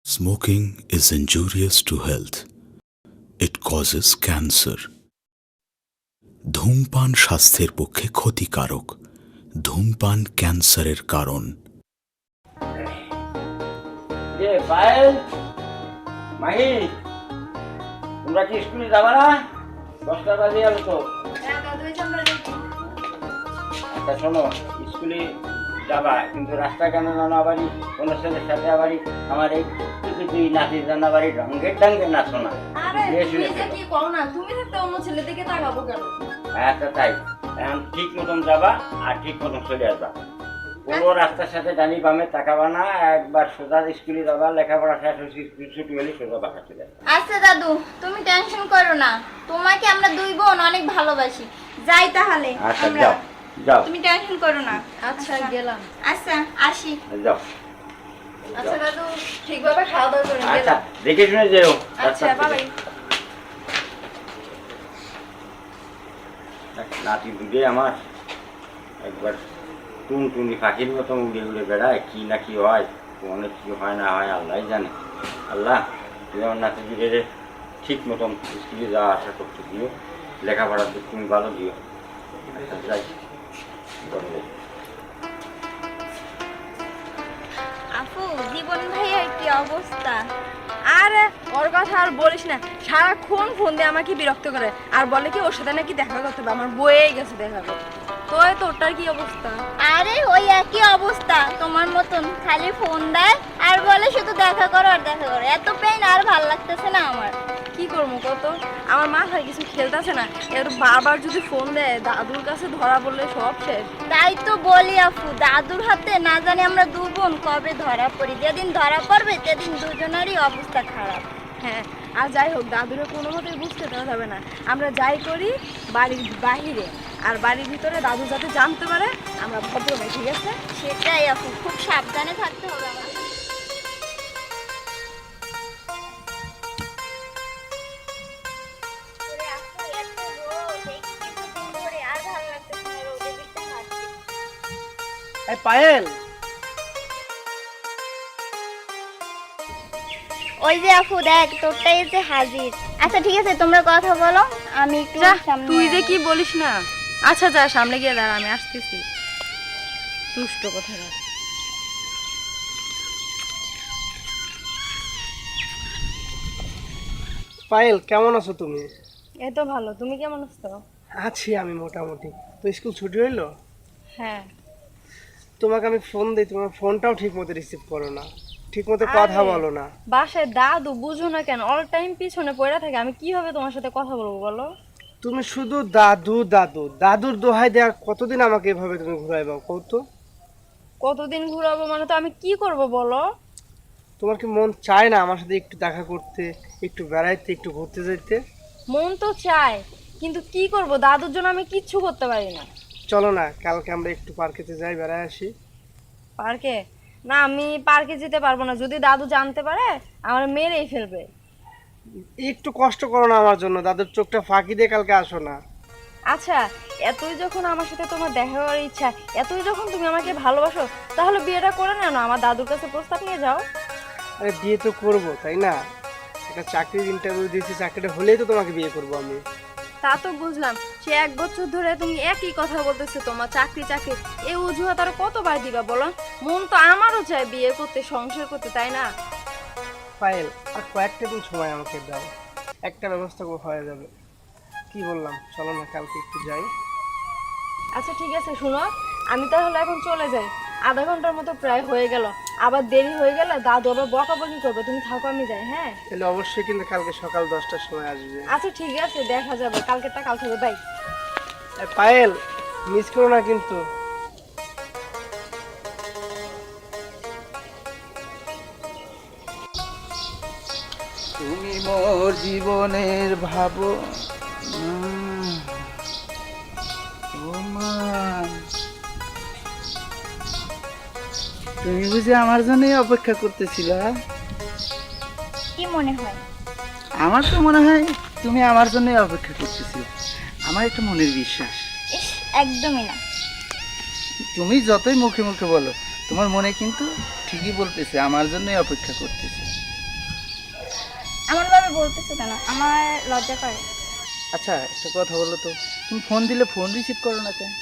Smoking is injurious to health. It causes cancer. ধূমপান স্বাস্থ্যের পক্ষে ক্ষতিকারক। ধূমপান ক্যান্সারের কারণ। যে পায়েল মাহি, তোমরা কি স্কুলে যাবা না? 10টা বাজে গেল তো। আচ্ছা শোনো, স্কুলে যাবা কিন্তু রাস্তা কেন জানো আবারই কোনো ছেলের সাথে আবারই আমার এই তুই নাচি জানা বাড়ি রঙের ডাঙ্গে নাচো না। আচ্ছা তাই এখন ঠিক মতন যাবা আর ঠিক মতন চলে আসবা। কোনো রাস্তার সাথে ডানি বামে তাকাবা না, একবার সোজা স্কুলে যাবা, লেখাপড়া শেষ হয়েছে, ছুটি হলে সোজা বাসা চলে আসবা। আচ্ছা দাদু, তুমি টেনশন করো না, তোমাকে আমরা দুই বোন অনেক ভালোবাসি। যাই তাহলে। আচ্ছা যাও যাও, তুমি টেনশন করো না। আচ্ছা গেলাম। আচ্ছা আসি। যাও। আচ্ছা দাদু, ঠিকভাবে খাওয়া দাওয়া করে আচ্ছা গেলাম। দেখে শুনে যেও। আচ্ছা বাবাই। নাতি দুধে আমার একবার টুনটুনি পাখির মতো উড়ে উড়ে বেড়ায়, কি না কি হয়, অনেক কি হয় না হয় আল্লাহ জানে। আল্লাহ তুমি আমার নাতি দুধে ঠিক মতন স্কুলে যাওয়া আসা করতে দিও, লেখাপড়ার দিক তুমি ভালো দিও। আচ্ছা যাই বলবে। আপু, জীবন ভাইয়ের কি অবস্থা? আরে ওর কথা আর বলিস না, সারাক্ষণ ফোন দিয়ে আমাকে বিরক্ত করে আর বলে কি ওর সাথে নাকি দেখা করতে হবে, আমার বয়েই গেছে দেখা করতে। তোরটার কি অবস্থা? আরে ওই একই অবস্থা তোমার মতন, খালি ফোন দেয় আর বলে শুধু দেখা করো আর দেখা করো। এত পেইন আর ভাল লাগতেছে না আমার। কি করবো কত, আমার মাথায় কিছু খেলতেছে না। এর বারবার যদি ফোন দেয়, দাদুর কাছে ধরা পড়লে সব শেষ। তাই তো বলি আপু, দাদুর হাতে না জানি আমরা দু বোন কবে ধরা পড়ি। যেদিন ধরা পড়বে সেদিন দুজনেরই অবস্থা খারাপ। হ্যাঁ, আর যাই হোক, দাদুরে কোনো মতেই বুঝতে দেওয়া যাবে না। আমরা যাই করি বাড়ির বাহিরে, আর বাড়ির ভিতরে দাদু যাতে জানতে পারে আমরা ভদ্র মেয়ে, ঠিক আছে? সেটাই আপু, খুব সাবধানে থাকতে হবে আমার। পায়েল, ওই যে আপু দেখ, তোরটাই এসে হাজির। আচ্ছা ঠিক আছে, তোমরা কথা বলো, আমি একটু সামনে। তুই যে কি বলিস না। আচ্ছা যা, সামনে গিয়ে দাঁড়া, আমি আসতেছি। দুষ্ট কথা। পায়েল কেমন আছো তুমি? এই তো ভালো, তুমি কেমন আছো? আছি আমি মোটামুটি। তো স্কুল ছুটি হইলো? হ্যাঁ। তোমাকে আমি ফোন দিই, তোমার ফোনটাও ঠিক মতো রিসিভ করো না, ঠিক মতো কথা বলো না। বাসায় দাদু বুঝো না কেন, অল টাইম পিছনে পড়ে থাকে, আমি কিভাবে তোমার সাথে কথা বলবো বলো? তুমি শুধু দাদু দাদু দাদুর দোহাই দেওয়ার কতদিন আমাকে এভাবে তুমি ঘুরাইবা কত? কতদিন ঘুরাবো মানে, তো আমি কি করব বলো? তোমার কি মন চায় না আমার সাথে একটু দেখা করতে, একটু বেড়াইতে, একটু ঘুরতে যেতে? মন তো চায়, কিন্তু কি করব, দাদুর জন্য আমি কিচ্ছু করতে পারি না। চলো না কালকে আমরা একটু পার্কেতে যাই, বেড়ায় আসি। পার্কে? না, আমি পার্কে যেতে পারবো না, যদি দাদু জানতে পারে আমার মেরেই ফেলবে। একটু কষ্ট করো না আমার জন্য, দাদুর চোখটা ফাঁকি দিয়ে কালকে আসো না। আচ্ছা, এতই যখন আমার সাথে তোমার দেখা করার ইচ্ছা, এতই যখন তুমি আমাকে ভালোবাসো, তাহলে বিয়েটা করে নাও না, আমার দাদুর কাছে প্রস্তাব নিয়ে যাও। আরে বিয়ে তো করবো তাই না? একটা চাকরির ইন্টারভিউ দিয়েছি, চাকরিটা হলেই তো তোমাকে বিয়ে করবো আমি। তা তো বুঝলাম, সে 1 বছর ধরে তুমি একই কথা বলতেছো, তোমার চাকরি চাকরি, এই অজুহাত আর কতবার দিবা বলো? মন তো আমারও চায় বিয়ে করতে, সংসার করতে, তাই না? পায়েল, আর কয়েকটা দিন সময় আমাকে দাও, একটা ব্যবস্থা হয়ে যাবে। কি বললাম, চলো না কালকে একটু যাই। আচ্ছা ঠিক আছে, শুনো, আমি তাহলে এখন চলে যাই। আধা ঘন্টার মতো প্রায় হয়ে গেল, আবার দেরি হয়ে গেলে দাদু আবার বকাবকি করবে। তুমি থাকো, আমি যাই। হ্যাঁ তাহলে অবশ্যই কিন্তু কালকে সকাল 10টার সময় আসবে। আচ্ছা ঠিক আছে, দেখা যাবে, কালকেরটা কাল থেকে। বাই। পায়েল, মিস করো না কিন্তু। তুমি মোর জীবনের ভাবো তুমি বুঝি আমার জন্যই অপেক্ষা করতেছিলা? কি মনে হয়? আমার তো মনে হয় তুমি আমার জন্যই অপেক্ষা করতেছিলে। আমার একটা মনের বিশ্বাস। ইস, একদমই না। তুমি যতই মুখে মুখে বলো, তোমার মনে কিন্তু ঠিকই বলতেছে আমার জন্যই অপেক্ষা করতেছে। এমন ভাবে বলতেছো কেন? আমার লজ্জা করে। আচ্ছা একটা কথা বলো তো, তুমি ফোন দিলে ফোন রিসিভ করো না কেন?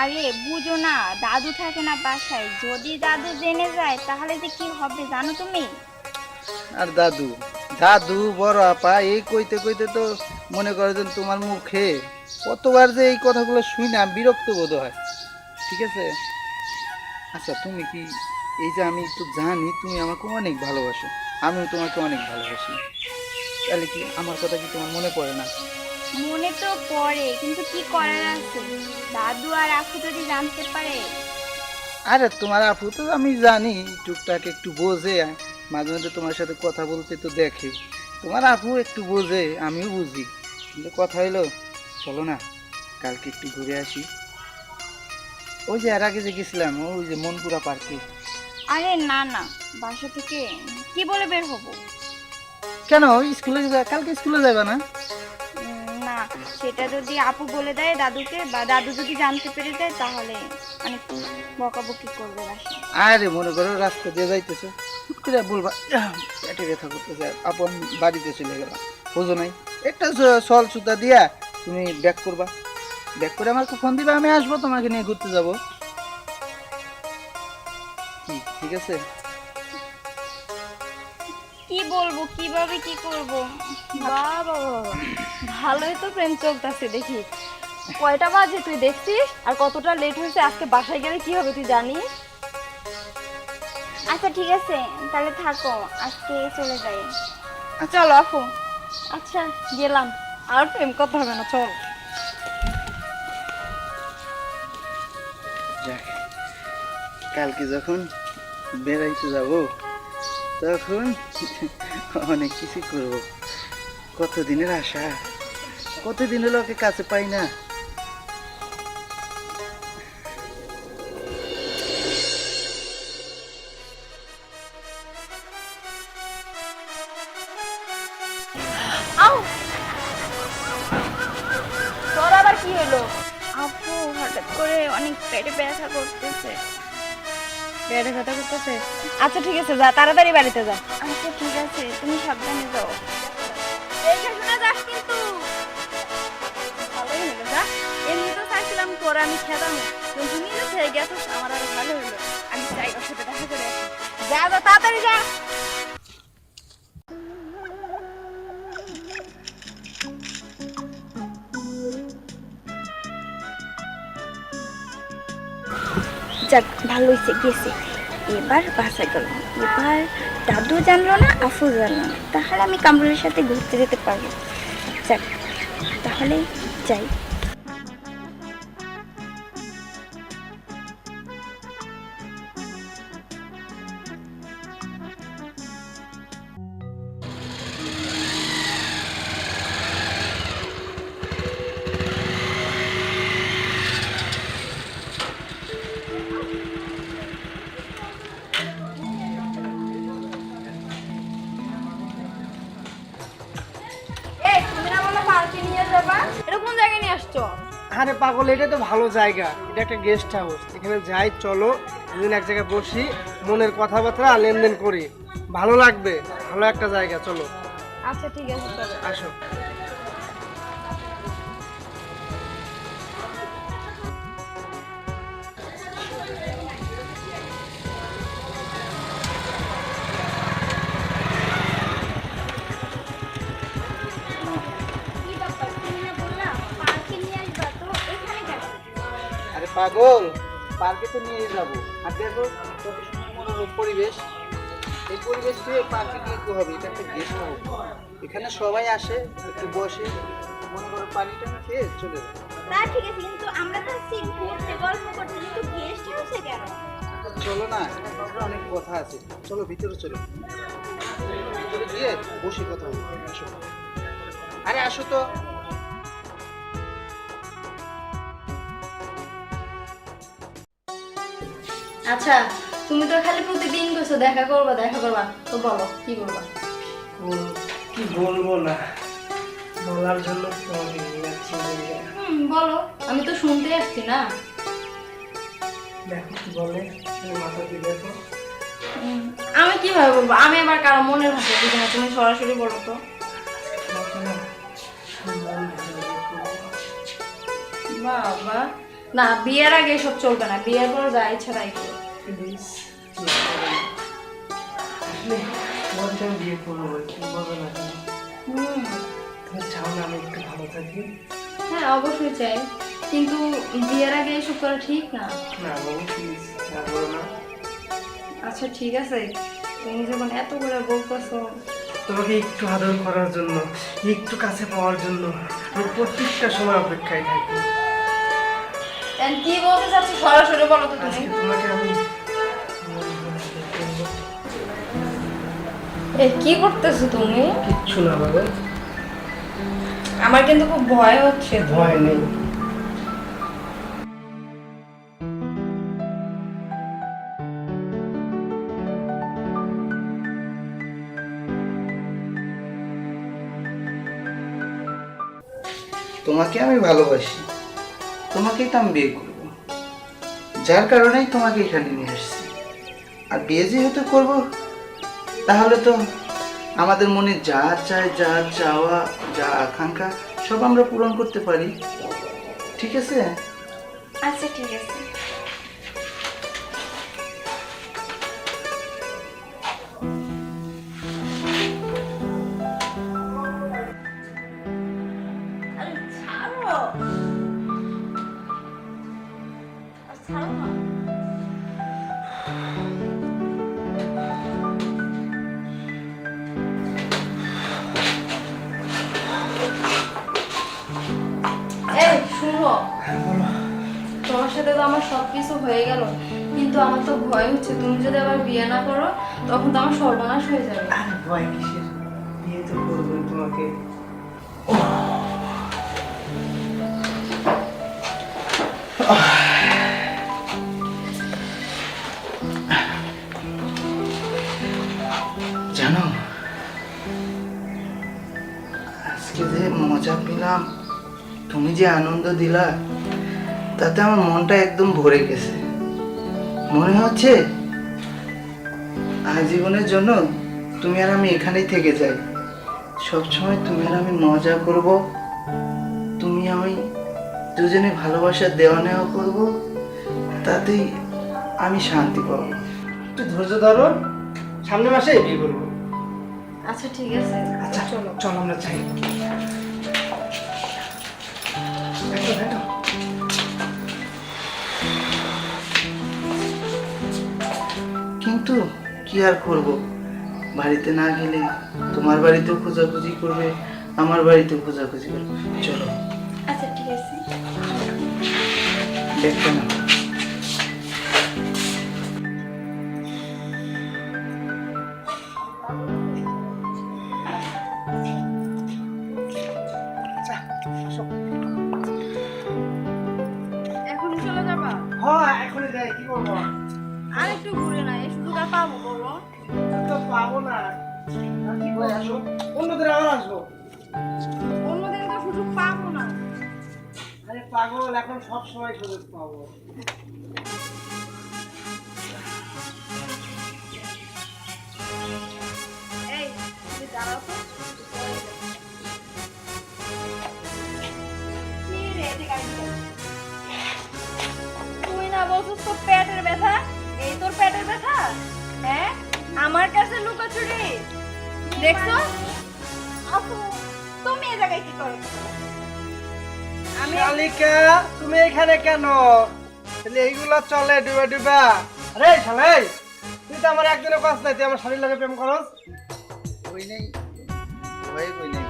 আরে বুঝো না, দাদু থাকে না বাসায়, যদি দাদু জেনে যায় তাহলে যে কি হবে জানো তুমি? আর দাদু, দাদু বড় আপা এই কইতে কইতে তো মনে করো যে তোমার মুখে কতবার যে এই কথাগুলো শুই না বিরক্ত বোধ হয়। ঠিক আছে, আচ্ছা তুমি কি, এই যে আমি তো জানি তুমি আমাকে অনেক ভালোবাসো, আমিও তোমাকে অনেক ভালোবাসি, তাহলে কি আমার কথা কি তোমার মনে পড়ে না? মনে তো পড়ে, কিন্তু কি করার আছে, দাদু আর আপু যদি জানতে পারে। আরে তোমার আপু তো আমি জানি টুকটাক একটু বোঝে, মাঝে মাঝে তোমার সাথে কথা বলতে তো দেখে, তোমার আপু একটু বোঝে, আমিও বুঝি, কিন্তু কথা হইলো চলো না কালকে একটু ঘুরে আসি। ওই যে এর আগে যে গেছিলাম ওই যে মনপুরা পার্কে। আরে না না, বাসা থেকে কি বলে বের হবো? কেন স্কুলে কালকে স্কুলে যাবে না? না, সেটা যদি আপু বলে দেয় দাদুকে, বা দাদু যদি জানতে পেরে যায় তাহলে অনেক বকাবকি করবে বাসায়। আরে মনে করো রাস্তা দিয়ে যাইতেছো, হুট করে বলবা পেটে ব্যথা করতেছে, আপন বাড়িতে চলে গেলাম, বুঝো নাই, একটা সল সুতা দিয়া তুমি ব্যাক করবা, ব্যাক করে আমাকে ফোন দিবা, আমি আসবো তোমাকে নিয়ে ঘুরতে যাবো। কি ঠিক আছে? কি বলবো, কিভাবে কি করব? বাবা বাবা, ভালোই তো প্রেম চলতেছে দেখি। কয়টা বাজে তুই দেখছিস? আর কতটা লেট হয়েছে, আজকে বাসায় গেলে কি হবে তুই জানিস? আচ্ছা ঠিক আছে, তাহলে থাকো, আজকে চলে যাই। চলো আপু। আচ্ছা গেলাম, আর প্রেম করতে হবে না, চল। যাক, কালকে যখন বেড়াইতে যাব তখন অনেক কিছু করব, কতদিনের আশা, কতদিন হলো ওকে কাছে পাই না। আও, তোর আবার কি হলো? আপু হঠাৎ করে অনেক পেটে ব্যথা করতেছে। পেটে ব্যথা করতেছে? আচ্ছা ঠিক আছে, যা তাড়াতাড়ি বাড়িতে যা। আচ্ছা ঠিক আছে, তুমি সাবধানে যাও। দেখে শুনে যাস কিন্তু। ভালোই হলো, যা। এমনি তো চাইছিলাম তোরা আমি খেতাম, কিন্তু নিজে থেকে গেছিস, আমার আরো ভালো হলো। আমি চাই ওর সাথে দেখা করে আসি। যা যা তাড়াতাড়ি যা। যাক, ভালো হয়েছে গেছে, এবার বাসা গেল। এবার দাদু জানলো না, আফু জানলো না, তাহলে আমি কামরুলের সাথে ঘুরতে যেতে পারবো। যাক, তাহলে যাই। এই তুমি না বলো পার্কে নিয়ে যাবা, এটা কোন জায়গায় নিয়ে আসছো? আরে পাগল, এটা তো ভালো জায়গা, এটা একটা গেস্ট হাউস, এখানে যাই চলো, দুদিন এক জায়গায় বসি, মনের কথাবার্তা লেনদেন করি, ভালো লাগবে, ভালো একটা জায়গা, চলো। আচ্ছা ঠিক আছে, চলো। আসো। কি ব্যাপার, তুমি না বললা পার্কে নিয়ে আসবা, তো এখানে কেন? আরে পাগল, পার্কে তো নিয়ে যাবো, আর দেখো কত সুন্দর মনোরম পরিবেশ, এই পরিবেশ দিয়ে পার্কে গিয়ে কি হবে, এটা একটা গেস্ট হাউস, এখানে সবাই আসে একটু বসে, মনে করো পানিটা খেয়ে চলে যায়। তা ঠিক আছে, কিন্তু আমরা তো আসছি ঘুরতে, গল্প করতে, কিন্তু গেস্ট হাউসে কেন? চলো না, অনেক কথা আছে, চলো ভিতরে চলো, ভিতরে গিয়ে বসে কথা বলবো, আসো। আরে আসো তো। আচ্ছা তুমি তো খালি প্রতিদিন কইছো দেখা করবা তো বলো কি করবা? কি বলবো না, বলার জন্য তোমাকে নিয়ে যাচ্ছি জায়গায়। বলো, আমি তো শুনতে আসছি না। দেখো কি বলে, তুমি মাথা দিয়ে দেখো। আমি কিভাবে বলবো? আমি আবার কারো মনের ভাষা বুঝি না, তুমি সরাসরি বলো তো। তোমাকে না সম্মান দিয়ে করবো। বাবা, না বিয়ের আগে এসব চলবে না, বিয়ের পর যা ইচ্ছা তাই করো। প্লিজ আসলে তোমাকে আমি বিয়ে করবো, তুমি বলবে না কেন? তুমি চাও না আমি একটু ভালো থাকি? হ্যাঁ অবশ্যই চাই, কিন্তু বিয়ের আগে এসব করা ঠিক না। না বাবু প্লিজ, না বলো না। আচ্ছা ঠিক আছে, তুমি যখন এত করে বলতেছো। তোমাকে একটু আদর করার জন্য, একটু কাছে পাওয়ার জন্য আমি প্রত্যেকটা সময় অপেক্ষায় থাকি। কি বলতে চাচ্ছ সরাসরি বলো তো তুমি। আজকে তোমাকে আমি কি করতেছো তুমি? কিচ্ছু না বাবু, আমার কিন্তু খুব ভয় হচ্ছে। ভয় নেই। তোমাকে আমি ভালোবাসি, তোমাকেই তো আমি বিয়ে করব, যার কারণেই তোমাকে এখানে নিয়ে আসছি। আর বিয়ে যেহেতু করব, তাহলে তো আমাদের মনে যা চায়, যা চাওয়া, যা আকাঙ্ক্ষা সব আমরা পূরণ করতে পারি। ঠিক আছে? আচ্ছা ঠিক আছে। আরে ছাড়ো, ছাড়ো না। এই শুনো, তোমার সাথে তো আমার সবকিছু হয়ে গেল, কিন্তু আমার তো ভয় হচ্ছে তুমি যদি আবার বিয়ে না করো তখন তো আমার সর্বনাশ হয়ে যাবে। আর ভয় কিসের, বিয়ে তো করবোই তোমাকে। জানো, আজকে যে মজা পেলাম, তুমি যে আনন্দ দিলা, তাতে আমার মনটা একদম ভরে গেছে। মনে হচ্ছে আজীবনের জন্য তুমি আর আমি এখানেই থেকে যাই। সবসময় তুমি আর আমি মজা করব, তুমি আমি দুজনে ভালোবাসার দেওয়া নেওয়া করবো, তাতেই আমি শান্তি পাবো। একটু ধৈর্য ধরো, সামনের মাসে বিয়ে করবো। আচ্ছা ঠিক আছে, আচ্ছা চলো চলো আমরা যাই। দেখো, দেখো। কিন্তু কি আর করব, বাড়িতে না গেলে তোমার বাড়িতেও খোঁজাখুঁজি করবে, আমার বাড়িতেও খোঁজাখুঁজি করবে। চলো আচ্ছা ঠিক আছে। দেখতে না। এখনই চলে যাবা? হ্যাঁ এখনই যাই, কি করবো? আর একটু ঘুরে না, এই সুযোগ আর পাবো বলো? তো পাবো না, আর কি করে আসো? অন্যদের আবার আসবো। অন্যদিন তো সুযোগ পাবো না। আরে পাগল, এখন সব সময় সুযোগ পাবো। এই তুমি দাঁড়াও তো। কি রে, এদিকে আয়। তুই না বলছিস তোর পেটের ব্যথা? এই তোর পেটের ব্যথা? হ্যাঁ, আমার কাছে লুকোচুরি দেখছো? আপু তুমি এই জায়গায় কি করো? আমি শালিকা, তুমি এখানে কেন? তাহলে এইগুলা চলে ডুবা ডুবা। আরে শালাই, তুই তো আমার একদিনের কাজ নাই, তুই আমার শালীর লাগে প্রেম করস। কই নেই ভাই, কই নেই।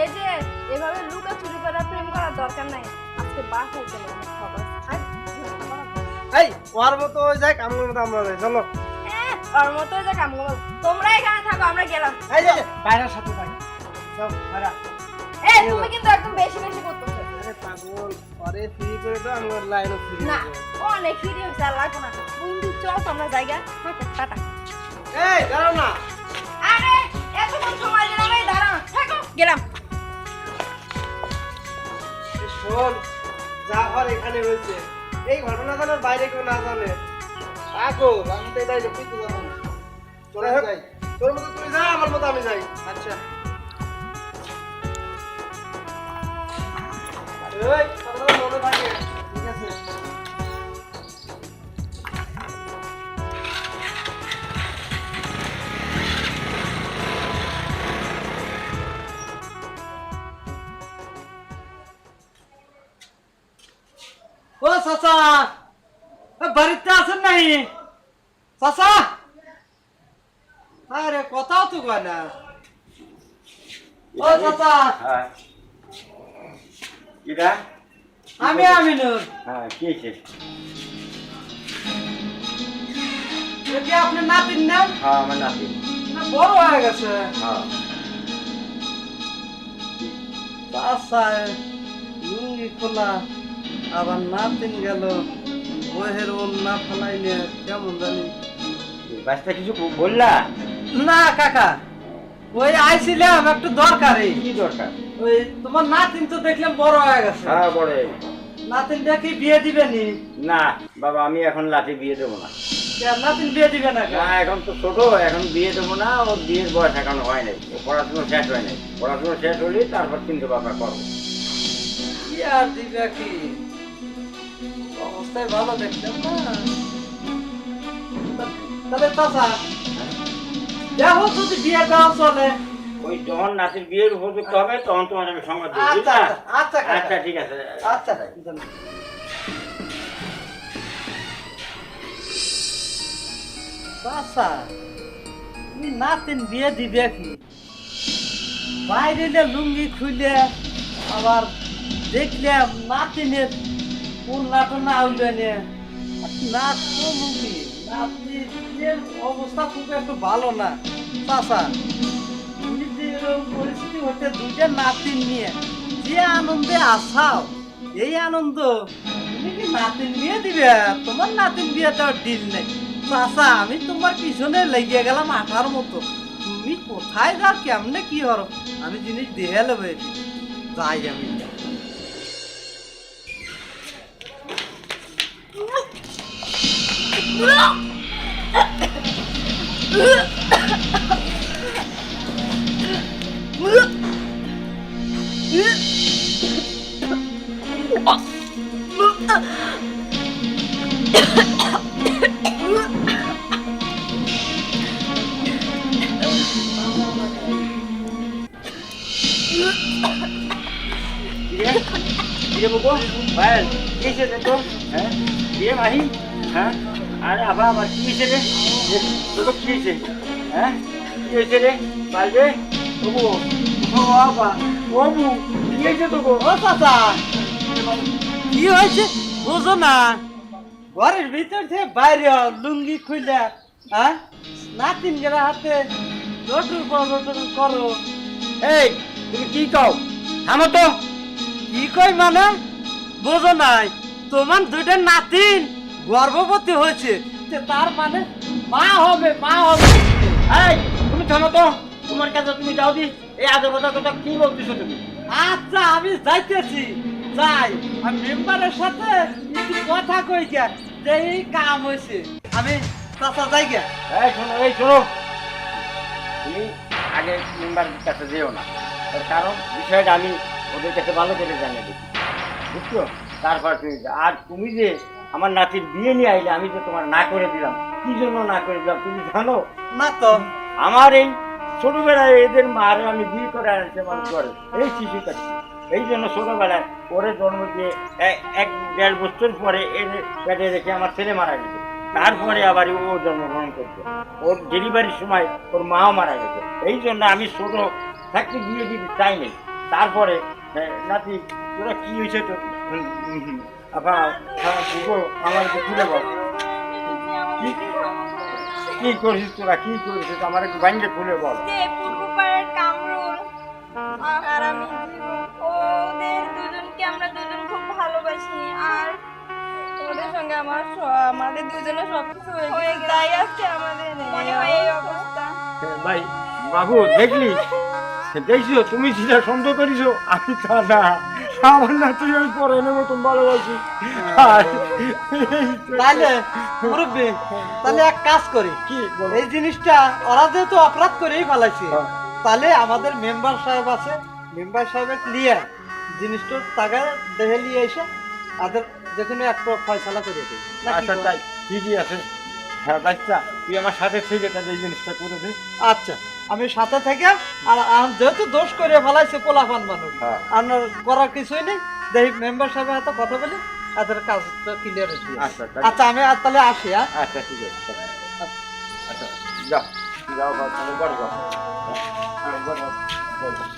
এই যে এভাবে লুকোচুরি করা প্রেম করার দরকার নাই। আজকে বাসায় চলে আমার খবর। এই ওর মতো ওই যাই, আমার মতো আমরা যাই, চলো। ওর মতো যে কাম করো, তোমরা এখানে থাকো, আমরা গেলাম। এই যে বাইরের সাথে যাই, যাও বাইরা। এই তুমি কিন্তু একদম বেশি বেশি করতেছো। আরে পাগল, আরে ফ্রি করে তো আমার লাইনও ফ্রি না অনেক ফিরে হয়েছে আর লাগবো না বন্ধু চল তো আমরা জায়গা টাটা এই দাঁড়াও না। আরে এতক্ষণ সময় দিলাম এই দাঁড়ানো থাকো গেলাম শোন, যা হওয়ার এখানে হয়েছে, এই ঘটনা যেন বাইরে কেউ না জানে। পাগল, আমি তো এটাই বুঝতে যাবো না। চলে যাই, তোর মতো তুই যা, আমার মতো আমি যাই। আচ্ছা এই কথাটা মনে থাকে, ঠিক আছে? ও চাচা, বাড়িতে আছেন নাই? চাচা, আরে কথাও তো কয় না। ও চাচা, হ্যাঁ কিরা আমি আমিনুর। হ্যাঁ কি হয়েছে? এটা কি আপনার নাতির নাম? হ্যাঁ আমার নাতি। না, বড় হয়ে গেছে। হ্যাঁ চাচা লুঙ্গি খোলা, আবার নাতিন গেল বহের ওর না ফেলাইলে কেমন জানি। বাচ্চা কিছু বললা? না কাকা, ওই আইছিলাম একটু দরকারে। কি দরকার? ওই তোমার নাতিন তো দেখলাম বড় হয়ে গেছে। হ্যাঁ বড়। নাতিন দেখি বিয়ে দিবেনি? না বাবা, আমি এখন লাঠি বিয়ে দেবো না। নাতিন বিয়ে দিবে না না এখন তো ছোট, এখন বিয়ে দেবো না। ওর বিয়ের বয়স এখনো হয় নাই, ও পড়াশোনা শেষ হয় নাই। পড়াশোনা শেষ হলে তারপর চিন্তা ভাবনা করবো। কি আর দিবে কি, অবস্থায় ভালো দেখলাম না। তাহলে চাচা দেখো যদি বিয়ে দেওয়া চলে। ওই যখন নাতির বিয়ের উপযুক্ত হবে তখন তোমার আমি সংবাদ দেবো, আচ্ছা বুঝলা? আচ্ছা কাকা। আচ্ছা ঠিক আছে। আচ্ছা চাচা, তুমি নাতিন বিয়ে দিবে কি? বাইরে লুঙ্গি খুলে আবার দেখলে নাতিনের কোন নাটক না হইলে নাচ লুঙ্গি নাতিনের অবস্থা খুব একটু ভালো না। চাচা, তুমি যে এরকম পরিস্থিতি হতে দুইটা নাতিন নিয়ে যে আনন্দে আসাও, এই আনন্দ তুমি কি নাতিন বিয়ে দিবে? তোমার নাতিন বিয়ে দেওয়ার ডিল নেই। চাচা, আমি তোমার পিছনে লেগে গেলাম আঠার মতো। তুমি কোথায় যাও, কেমনে কি হর, আমি জিনিস দেখে নেবে যাই আমি। বিয়ে বকো ভাই, কি হয়েছে দেখো? হ্যাঁ বিয়ে মাহি? হ্যাঁ আরে আবার আমার কি হয়েছে রে? তোকে কি হয়েছে? হ্যাঁ কি হয়েছে রে? পারবে তবু ও বাবা ও বু কি হয়েছে তোকে? ও চাচা, কি হয়েছে বুঝো না? ঘরের ভিতর থেকে বাইরে লুঙ্গি খুলে, হ্যাঁ নাতিন গেলা হাতে লটুর পর লটুর করো। এই তুমি কি কও? থামো তো। কি কই মানে বোঝো নাই? তোমার দুইটা নাতিন গর্ভবতী হয়েছে, তার মানে মা হবে, মা হবে। এই তুমি থামো তো, তোমার কাছে তুমি যাও দি। এই আজে কথা কথা কি বলতেছো তুমি? আচ্ছা আমি যাইতেছি, যাই। আমি মেম্বারের সাথে একটু কথা কই গে, যে এই কাম হয়েছে। আমি চাচা যাই গে। এই শোনো, এই শোনো, তুমি আগে মেম্বারের কাছে যেও না। তার কারণ বিষয়টা আমি ওদের কাছে ভালো করে জানিয়ে দিচ্ছি, বুঝছো? তারপর তুমি আর তুমি যে আমার নাতির বিয়ে নিয়ে আইলে, আমি যে তোমার না করে দিলাম, কি জন্য না করে দিলাম তুমি জানো? না তো আমার এই ছোটবেলায় এদের মারে আমি বিয়ে করে আনছে মানুষ করে, এই শিশুটা। এই জন্য ছোটবেলায় ওরে জন্ম দিয়ে 1-1.5 বছর পরে এর পেটে রেখে আমার ছেলে মারা গেছে। তারপরে আবার ও জন্মগ্রহণ করছে। ওর ডেলিভারির সময় ওর মাও মারা গেছে। এই জন্য আমি ছোট থাকতে বিয়ে দিতে চাইনি। তারপরে নাতি তোরা কি হয়েছে তো আমার খুলে বল, কি করিস তোরা, কি করিস আমার একটু বাইরে খুলে বল। যে পূর্ব পাড়ার কামরুল আর আমি জীবন, ওদের দুজনকে আমরা দুজন খুব ভালোবাসি। সঙ্গে আমার আমাদের দুজনের সব কিছু হয়ে গেছে তাই আজকে আমাদের মনে হয় এই অবস্থা ভাই বাবু দেখলি দেখছো তুমি যেটা সন্দেহ করিছো আমি তা না আমার না তুই ওই পরে নেবো তুমি ভালোবাসি তাহলে মুরব্বী তাহলে এক কাজ করি কি বলো? এই জিনিসটা ওরা যেহেতু অপরাধ করেই ফেলাইছে হ্যাঁ। তাহলে আমাদের মেম্বার সাহেব আছে মেম্বার সাহেবের নিয়ে জিনিসটার টাকা দেখে নিয়ে এসে তাদের যে কোনো একটা ফয়সালা করে দিই নাকি আচ্ছা বল? তাই ঠিকই আছে হ্যাঁ বাচ্চা তুই আমার সাথে থেকে তাহলে এই জিনিসটা করে দে আচ্ছা আমি সাথে থেকে আর যেহেতু দোষ করে ফেলাইছে পোলাপান মানুষ হ্যাঁ। আপনার করার কিছুই নেই দেখি মেম্বার সাহেবের হাতে কথা বলি তাদের কাজটা ক্লিয়ার হচ্ছে আচ্ছা, তাই। আচ্ছা আমি আর তাহলে আসি হ্যাঁ আচ্ছা ঠিক আছে আচ্ছা যাও যাও তাহলে ঘরে যাও হ্যাঁ, ঘরে যাও, ঘরে যাও।